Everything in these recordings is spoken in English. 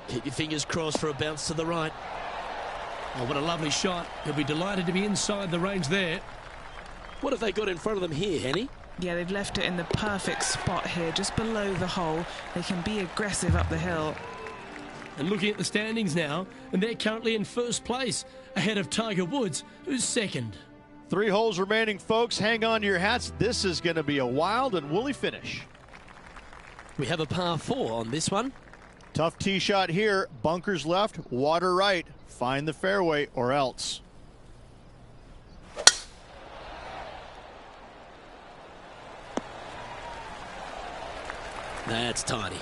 Keep your fingers crossed for a bounce to the right. Oh, what a lovely shot. He'll be delighted to be inside the range there. What have they got in front of them here, Henny? Yeah, they've left it in the perfect spot here, just below the hole. They can be aggressive up the hill. And looking at the standings now, and they're currently in first place, ahead of Tiger Woods, who's second. 3 holes remaining, folks. Hang on to your hats. This is going to be a wild and woolly finish. We have a par 4 on this one. Tough tee shot here. Bunkers left, water right. Find the fairway or else. That's tiny.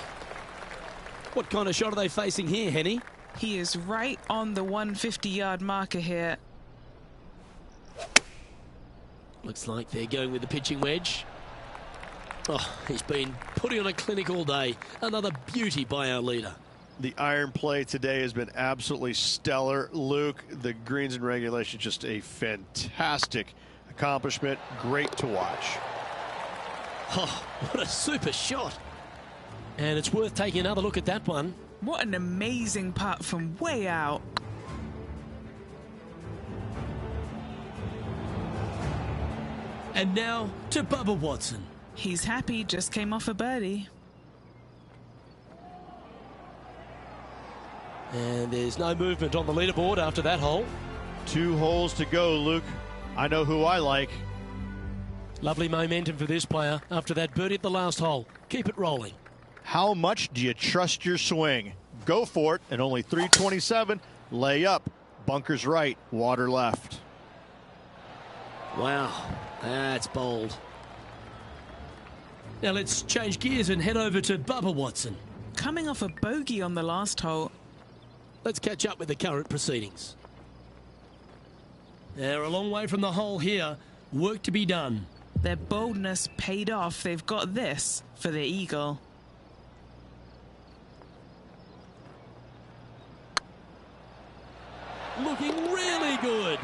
What kind of shot are they facing here, Henny? He is right on the 150-yard marker here. Looks like they're going with the pitching wedge. Oh, he's been putting on a clinic all day. Another beauty by our leader. The iron play today has been absolutely stellar. Luke, the greens and regulation, just a fantastic accomplishment. Great to watch. Oh, what a super shot. And it's worth taking another look at that one. What an amazing putt from way out. And now to Bubba Watson. He's happy, just came off a birdie. And there's no movement on the leaderboard after that hole. 2 holes to go, Luke. I know who I like. Lovely momentum for this player after that birdie at the last hole. Keep it rolling. How much do you trust your swing? Go for it, and only 327. Lay up, bunkers right, water left. Wow, that's bold. Now let's change gears and head over to Bubba Watson. Coming off a bogey on the last hole. Let's catch up with the current proceedings. They're a long way from the hole here. Work to be done. Their boldness paid off. They've got this for the eagle. Looking really good.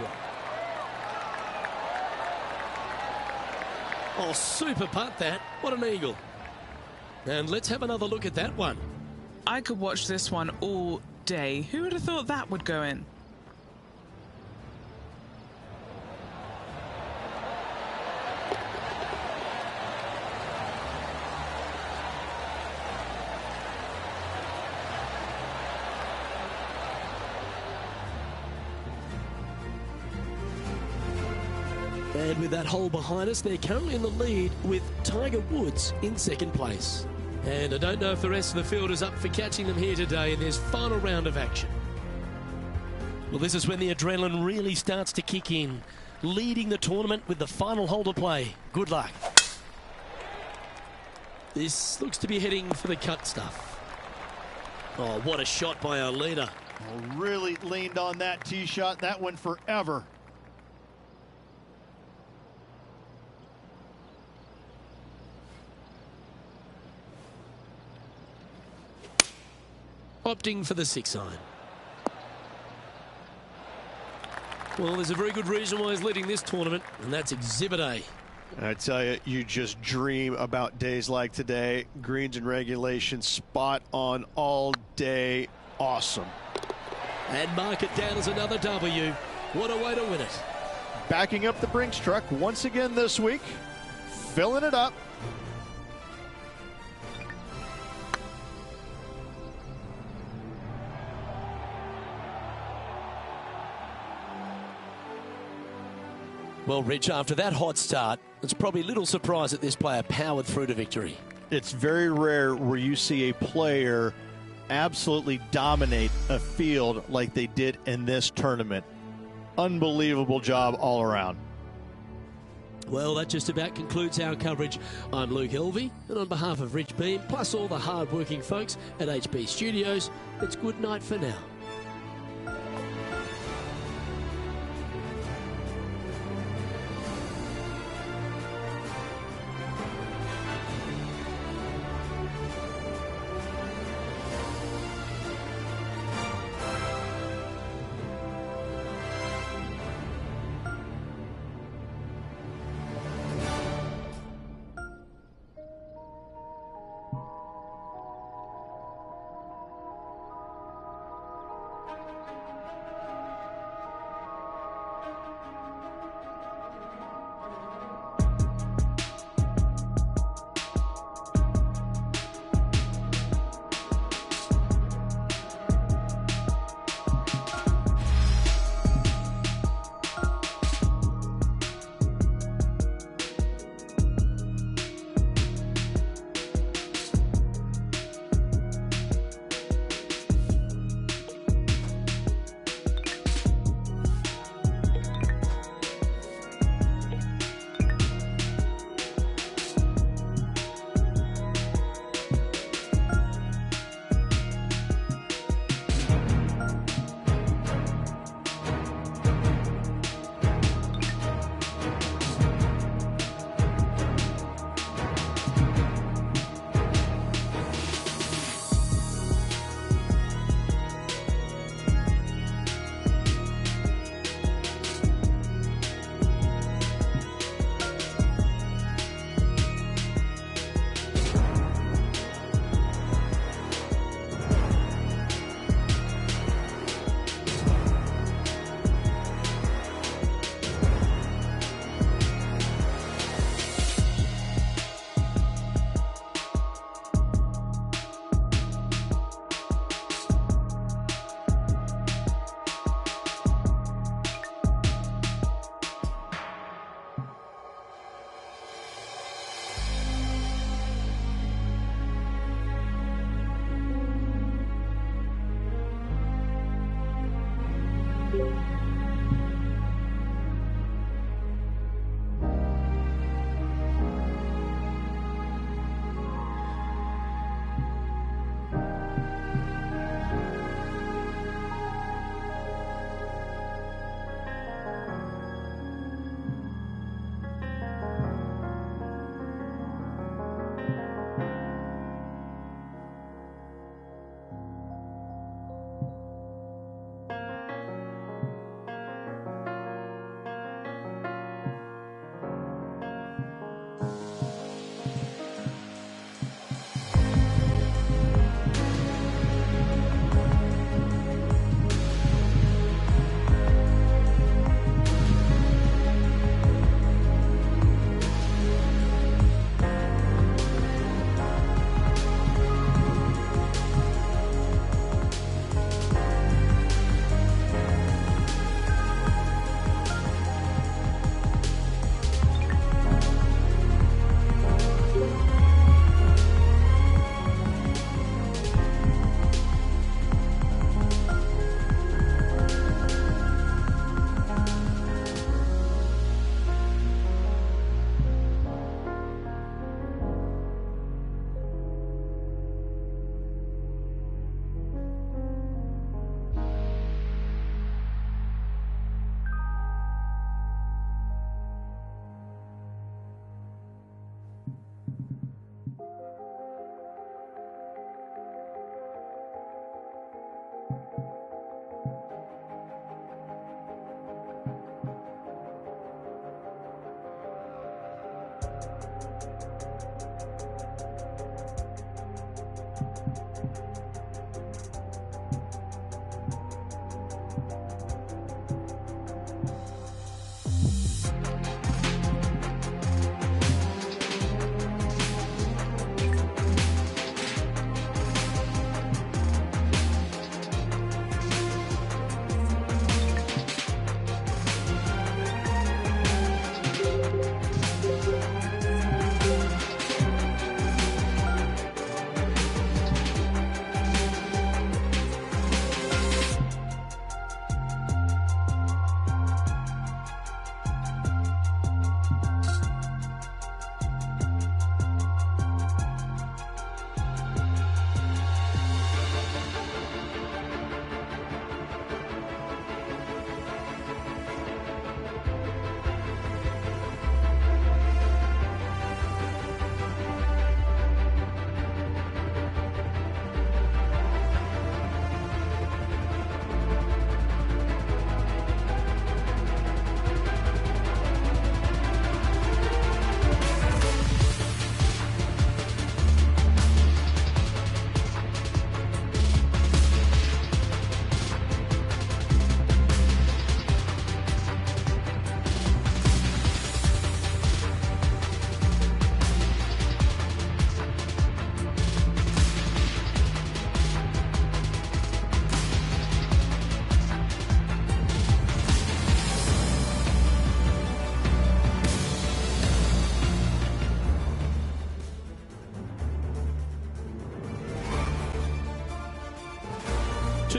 Oh, super putt that. What an eagle. And let's have another look at that one. I could watch this one all day. Who would have thought that would go in? And with that hole behind us, they're currently in the lead with Tiger Woods in second place. And I don't know if the rest of the field is up for catching them here today in this final round of action. Well, this is when the adrenaline really starts to kick in, leading the tournament with the final hole to play. Good luck. This looks to be heading for the cut stuff. Oh, what a shot by our leader. Oh, really leaned on that tee shot. That went forever. Opting for the 6-iron. Well, there's a very good reason why he's leading this tournament, and that's Exhibit A. I tell you, you just dream about days like today. Greens and regulation, spot on all day. Awesome. And mark it down as another W. What a way to win it. Backing up the Brinks truck once again this week. Filling it up. Well, Rich, after that hot start, it's probably little surprise that this player powered through to victory. It's very rare where you see a player absolutely dominate a field like they did in this tournament. Unbelievable job all around. Well, that just about concludes our coverage. I'm Luke Elvey, and on behalf of Rich Beam, plus all the hard-working folks at HB Studios, it's good night for now.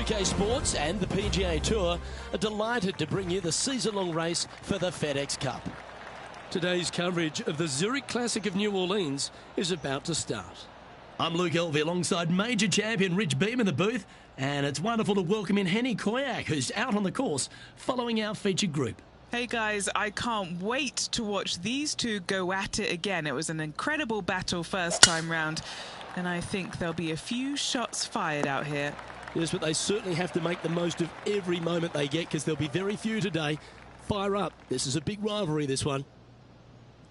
2K Sports and the PGA Tour are delighted to bring you the season-long race for the FedEx Cup. Today's coverage of the Zurich Classic of New Orleans is about to start. I'm Luke Elvey alongside major champion Rich Beam in the booth, and it's wonderful to welcome in Henny Koyak, who's out on the course following our featured group. Hey guys, I can't wait to watch these two go at it again. It was an incredible battle first time round, and I think there'll be a few shots fired out here. Yes, but they certainly have to make the most of every moment they get, because there'll be very few today. Fire up. This is a big rivalry, this one.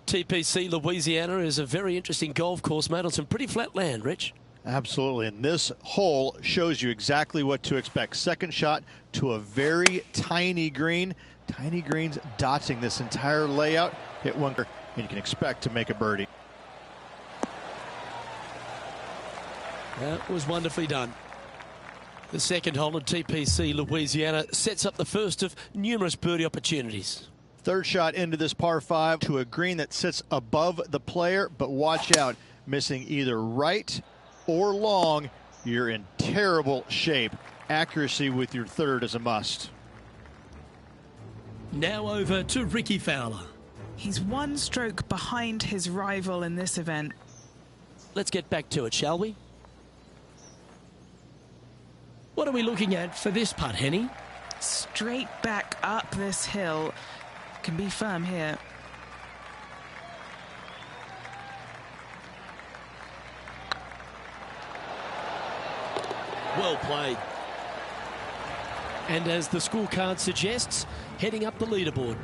TPC Louisiana is a very interesting golf course made on some pretty flat land, Rich. Absolutely, and this hole shows you exactly what to expect. Second shot to a very tiny green. Tiny greens dotting this entire layout. Hit one, and you can expect to make a birdie. That was wonderfully done. The second hole at TPC Louisiana sets up the first of numerous birdie opportunities. Third shot into this par 5 to a green that sits above the player, but watch out, missing either right or long, you're in terrible shape. Accuracy with your third is a must. Now over to Ricky Fowler. He's one stroke behind his rival in this event. Let's get back to it, shall we? What are we looking at for this putt, Henny? Straight back up this hill. Can be firm here. Well played. And as the scorecard suggests, heading up the leaderboard.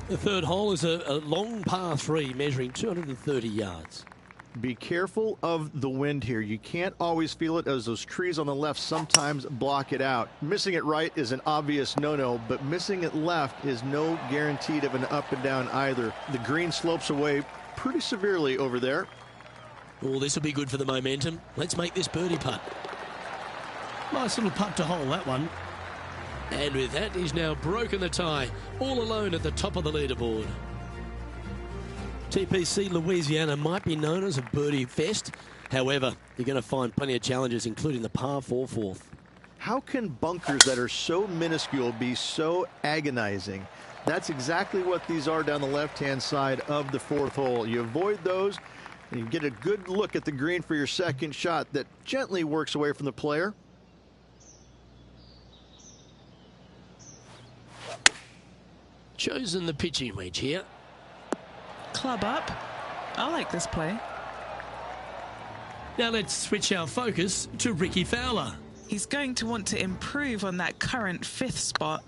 The third hole is a long par 3 measuring 230 yards. Be careful of the wind here. You can't always feel it, as those trees on the left sometimes block it out. Missing it right is an obvious no-no, but missing it left is no guarantee of an up and down either. The green slopes away pretty severely over there. Oh, this will be good for the momentum. Let's make this birdie putt. Nice little putt to hole, that one. And with that, he's now broken the tie, all alone at the top of the leaderboard. TPC Louisiana might be known as a birdie fest. However, you're going to find plenty of challenges, including the par 4 fourth. How can bunkers that are so minuscule be so agonizing? That's exactly what these are down the left-hand side of the fourth hole. You avoid those, and you get a good look at the green for your second shot that gently works away from the player. Chosen the pitching wedge here. Club up. I like this play. Now let's switch our focus to Ricky Fowler. He's going to want to improve on that current 5th spot.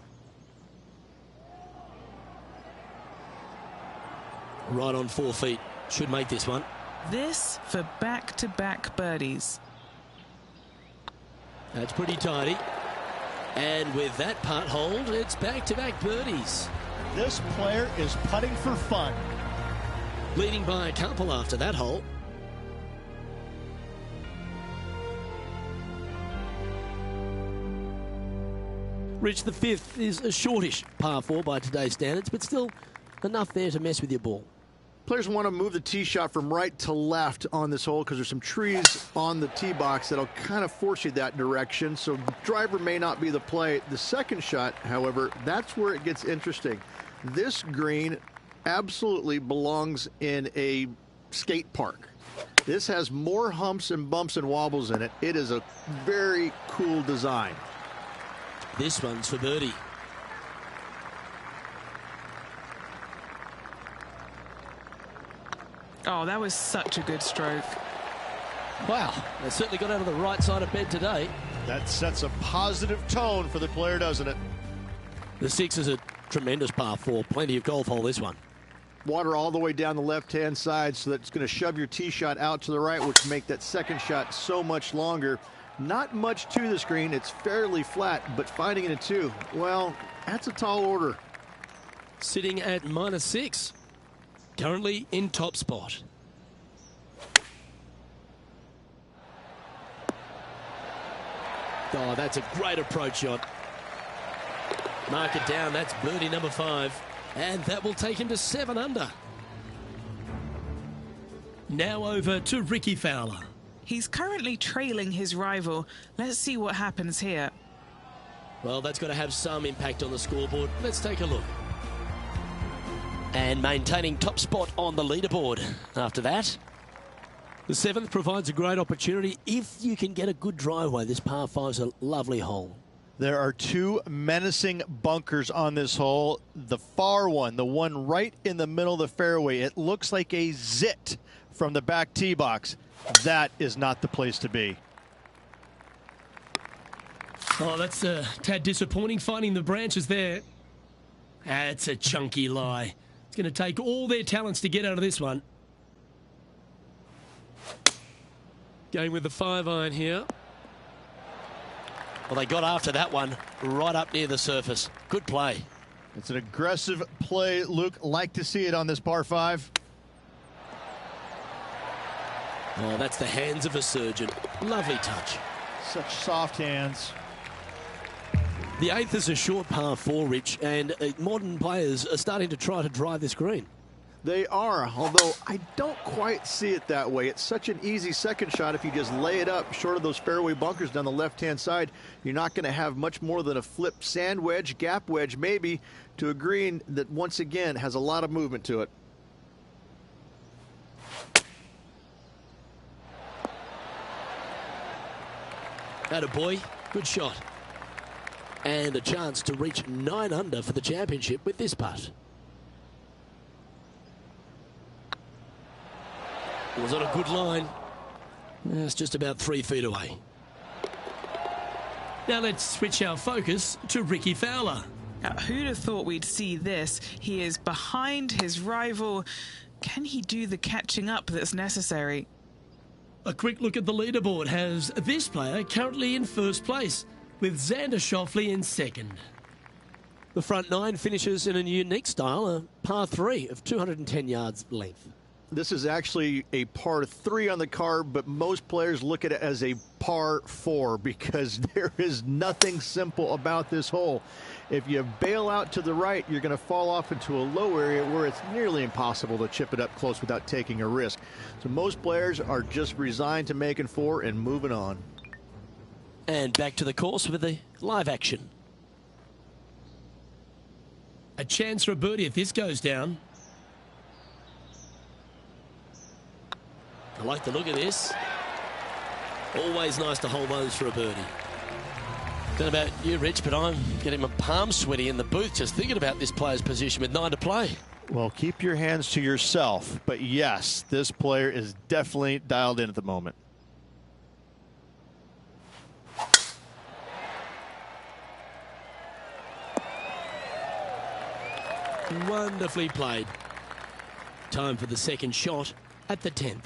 Right on 4 feet. Should make this one. This for back-to-back birdies. That's pretty tidy. And with that putt hold, it's back-to-back birdies. This player is putting for fun. Leading by a couple after that hole. Rich, the 5th is a shortish par 4 by today's standards, but still enough there to mess with your ball. Players want to move the tee shot from right to left on this hole because there's some trees on the tee box that'll kind of force you that direction, so driver may not be the play. The second shot, however, that's where it gets interesting. This green absolutely belongs in a skate park. This has more humps and bumps and wobbles in it. It is a very cool design. This one's for birdie. Oh, that was such a good stroke. Wow, they certainly got out of the right side of bed today. That sets a positive tone for the player, doesn't it? The 6 is a tremendous par 4. Plenty of golf hole, this one. Water all the way down the left-hand side, so that's going to shove your tee shot out to the right, which make that second shot so much longer. Not much to this green. It's fairly flat, but finding it a 2, well, that's a tall order. Sitting at -6. Currently in top spot. Oh, that's a great approach shot. Mark it down. That's birdie number 5. And that will take him to 7 under. Now over to Ricky Fowler. He's currently trailing his rival. Let's see what happens here. Well, that's got to have some impact on the scoreboard. Let's take a look. And maintaining top spot on the leaderboard after that. The 7th provides a great opportunity if you can get a good driveway. This par 5's a lovely hole. There are two menacing bunkers on this hole. The far one, the one right in the middle of the fairway, it looks like a zit from the back tee box. That is not the place to be. Oh, that's a tad disappointing, finding the branches there. That's a chunky lie. It's going to take all their talents to get out of this one. Going with the 5-iron here. Well, they got after that one right up near the surface. Good play. It's an aggressive play, Luke. Like to see it on this par 5. Oh, that's the hands of a surgeon. Lovely touch. Such soft hands. The 8th is a short par 4, Rich, and modern players are starting to try to drive this green. They are, although I don't quite see it that way. It's such an easy second shot. If you just lay it up short of those fairway bunkers down the left-hand side, you're not going to have much more than a flip sand wedge, gap wedge maybe, to a green that once again has a lot of movement to it. Attaboy, good shot. And a chance to reach 9 under for the championship with this putt. It was on a good line. It's just about 3 feet away. Now let's switch our focus to Ricky Fowler. Now, who'd have thought we'd see this? He is behind his rival. Can he do the catching up that's necessary? A quick look at the leaderboard has this player currently in first place, with Xander Schauffele in second. The front 9 finishes in a unique style, a par 3 of 210 yards length. This is actually a par 3 on the card, but most players look at it as a par 4 because there is nothing simple about this hole. If you bail out to the right, you're going to fall off into a low area where it's nearly impossible to chip it up close without taking a risk. So most players are just resigned to making 4 and moving on. And back to the course with the live action. A chance for a birdie if this goes down. I like the look of this. Always nice to hold those for a birdie. Don't know about you, Rich, but I'm getting my palms sweaty in the booth just thinking about this player's position with 9 to play. Well, keep your hands to yourself. But yes, this player is definitely dialed in at the moment. Wonderfully played. Time for the second shot at the 10th.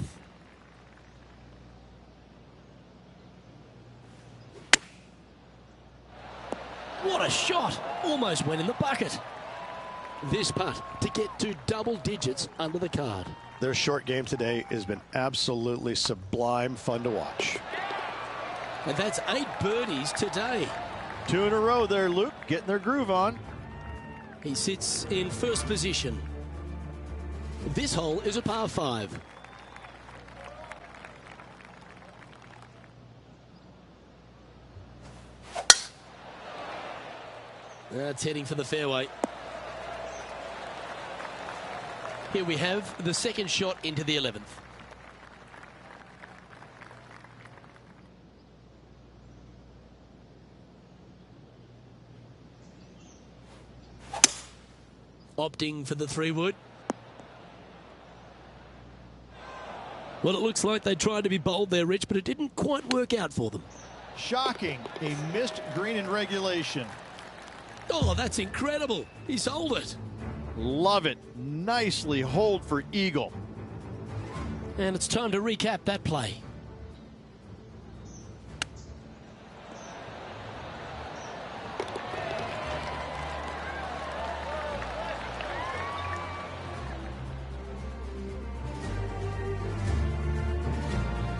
What a shot! Almost went in the bucket. This putt to get to double digits under the card. Their short game today has been absolutely sublime fun to watch. And that's 8 birdies today. 2 in a row there, Luke, getting their groove on. He sits in first position. This hole is a par 5. That's heading for the fairway. Here we have the second shot into the 11th. Opting for the 3-wood. Well, it looks like they tried to be bold there, Rich, but it didn't quite work out for them. Shocking. A missed green in regulation. Oh, that's incredible. He sold it. Love it. Nicely holed for eagle. And it's time to recap that play.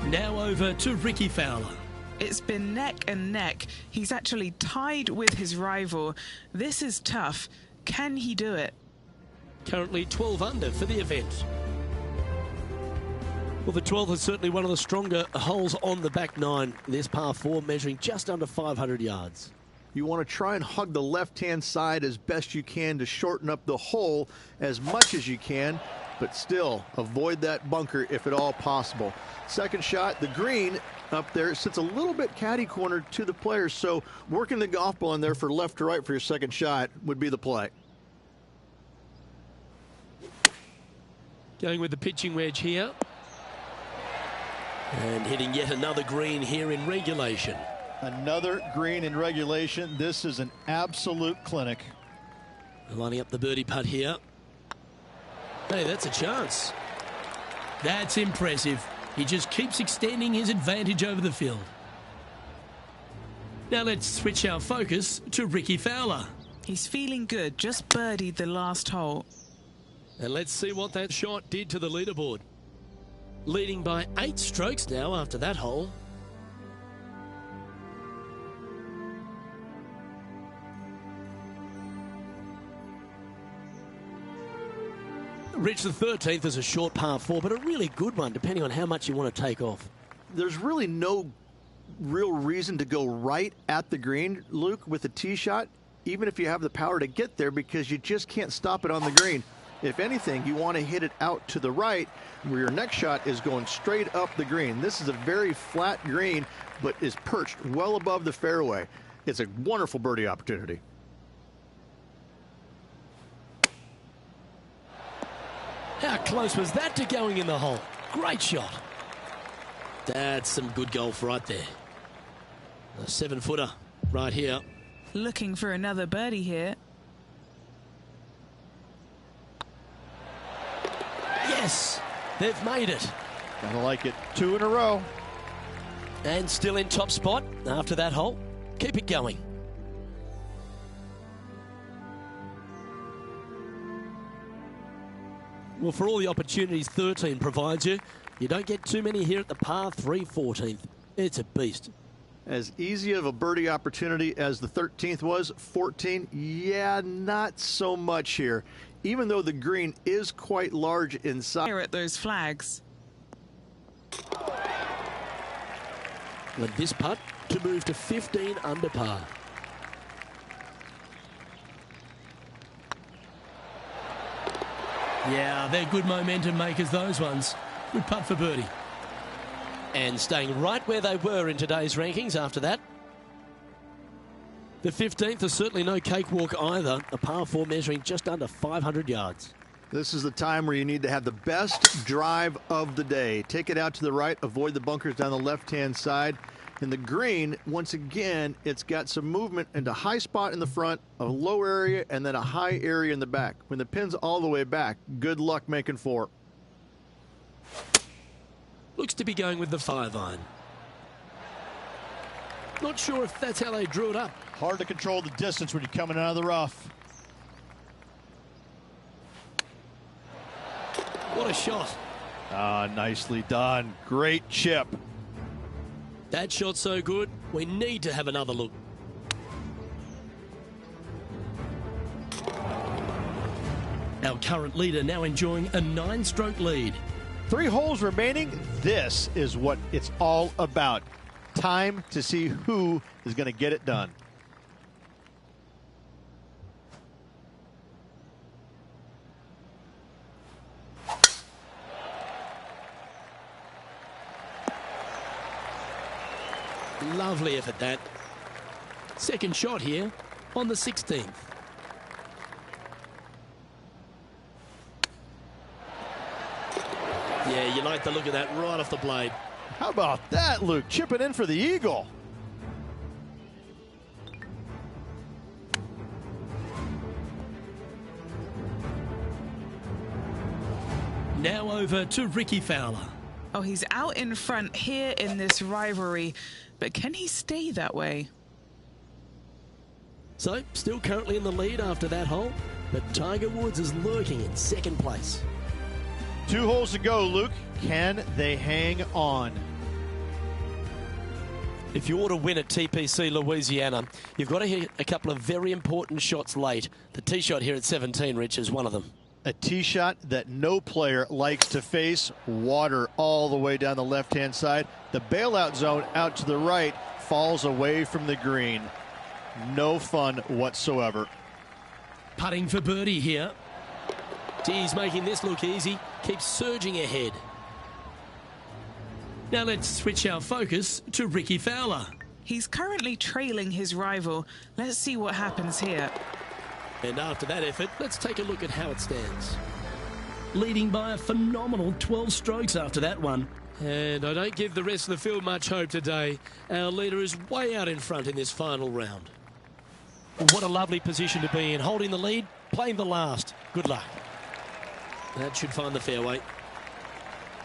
Now over to Ricky Fowler. It's been neck and neck. He's actually tied with his rival. This is tough. Can he do it? Currently 12 under for the event. Well, the 12th is certainly one of the stronger holes on the back nine. This par 4 measuring just under 500 yards. You want to try and hug the left-hand side as best you can to shorten up the hole as much as you can, but still avoid that bunker if at all possible. Second shot, the green up there sits a little bit caddy cornered to the players, so working the golf ball in there for left to right for your second shot would be the play. Going with the pitching wedge here. And hitting yet another green here in regulation. Another green in regulation. This is an absolute clinic. Lining up the birdie putt here. Hey, that's a chance. That's impressive. He just keeps extending his advantage over the field. Now let's switch our focus to Ricky Fowler. He's feeling good, just birdied the last hole. And let's see what that shot did to the leaderboard. Leading by 8 strokes now after that hole. Rich, the 13th is a short par 4, but a really good one, depending on how much you want to take off. There's really no real reason to go right at the green, Luke, with a tee shot, even if you have the power to get there, because you just can't stop it on the green. If anything, you want to hit it out to the right, where your next shot is going straight up the green. This is a very flat green, but is perched well above the fairway. It's a wonderful birdie opportunity. How close was that to going in the hole? Great shot. That's some good golf right there. A 7-footer right here. Looking for another birdie here. Yes, they've made it. Gotta like it. 2 in a row. And still in top spot after that hole. Keep it going. Well, for all the opportunities 13 provides you, you don't get too many here at the par 3 14th. It's a beast. As easy of a birdie opportunity as the 13th was, 14, yeah, not so much here. Even though the green is quite large inside. Here at those flags. With this putt to move to 15 under par. Yeah, they're good momentum makers, those ones. Good putt for birdie. And staying right where they were in today's rankings after that. The 15th is certainly no cakewalk either. A par 4 measuring just under 500 yards. This is the time where you need to have the best drive of the day. Take it out to the right, avoid the bunkers down the left-hand side. And the green, once again, it's got some movement into a high spot in the front, a low area, and then a high area in the back. When the pin's all the way back, good luck making 4. Looks to be going with the 5-iron. Not sure if that's how they drew it up. Hard to control the distance when you're coming out of the rough. What a shot. Ah, nicely done. Great chip. That shot so good, we need to have another look. Our current leader now enjoying a 9-stroke lead. 3 holes remaining. This is what it's all about. Time to see who is going to get it done. Lovely effort that. Second shot here on the 16th. Yeah, you like the look of that right off the blade. How about that, Luke? Chipping in for the eagle. Now over to Ricky Fowler. Oh, he's out in front here in this rivalry, but can he stay that way? So, still currently in the lead after that hole, but Tiger Woods is lurking in second place. 2 holes to go, Luke. Can they hang on? If you want to win at TPC Louisiana, you've got to hit a couple of very important shots late. The tee shot here at 17, Rich, is one of them. A tee shot that no player likes to face. Water all the way down the left-hand side. The bailout zone out to the right falls away from the green. No fun whatsoever. Putting for birdie here. He's making this look easy. Keeps surging ahead. Now let's switch our focus to Ricky Fowler. He's currently trailing his rival. Let's see what happens here. And after that effort, let's take a look at how it stands. Leading by a phenomenal 12 strokes after that one. And I don't give the rest of the field much hope today. Our leader is way out in front in this final round. What a lovely position to be in. Holding the lead, playing the last. Good luck. That should find the fairway.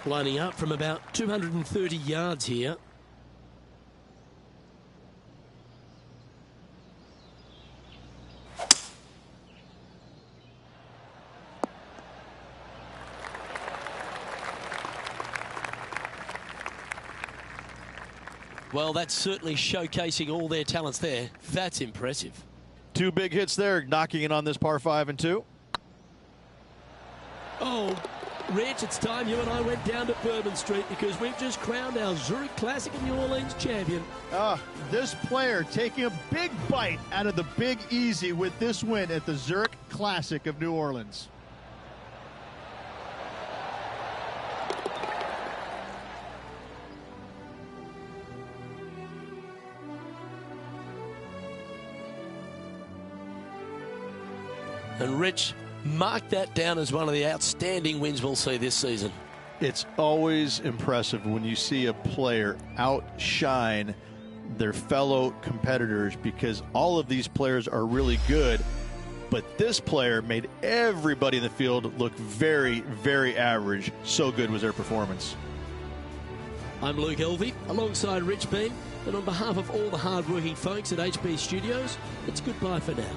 Lining up from about 230 yards here. Well, that's certainly showcasing all their talents there. That's impressive. Two big hits there, knocking in on this par 5 and 2. Oh, Rich, it's time you and I went down to Bourbon Street because we've just crowned our Zurich Classic in New Orleans champion. This player taking a big bite out of the Big Easy with this win at the Zurich Classic of New Orleans. And Rich, mark that down as one of the outstanding wins we'll see this season. It's always impressive when you see a player outshine their fellow competitors because all of these players are really good, but this player made everybody in the field look very, very average. So good was their performance. I'm Luke Elvey, alongside Rich Beam, and on behalf of all the hard-working folks at HB Studios, it's goodbye for now.